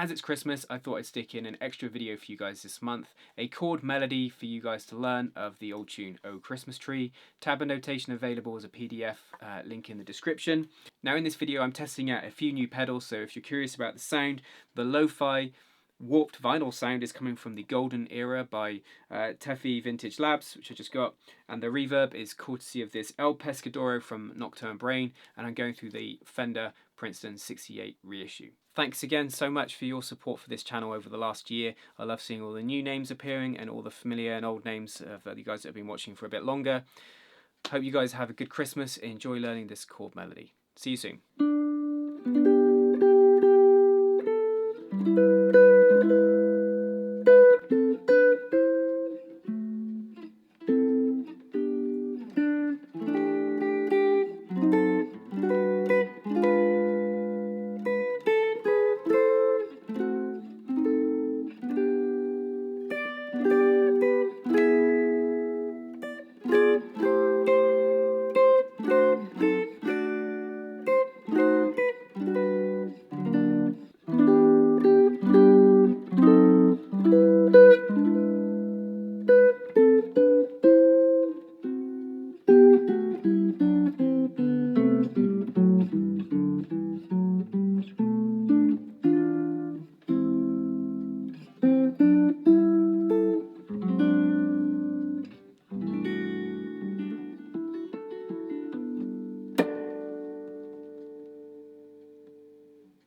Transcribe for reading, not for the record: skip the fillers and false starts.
as it's Christmas, I thought I'd stick in an extra video for you guys this month, a chord melody for you guys to learn of the old tune Oh Christmas Tree. Tab and notation available as a PDF, link in the description. Now in this video I'm testing out a few new pedals, so if you're curious about the sound, the lo-fi warped vinyl sound is coming from the Golden Era by TEFI Vintage Labs, which I just got, and the reverb is courtesy of this El Pescadoro from Nocturne Brain, and I'm going through the Fender Princeton 68 reissue. Thanks again so much for your support for this channel over the last year. I love seeing all the new names appearing and all the familiar and old names of you guys that have been watching for a bit longer. Hope you guys have a good Christmas. Enjoy learning this chord melody. See you soon.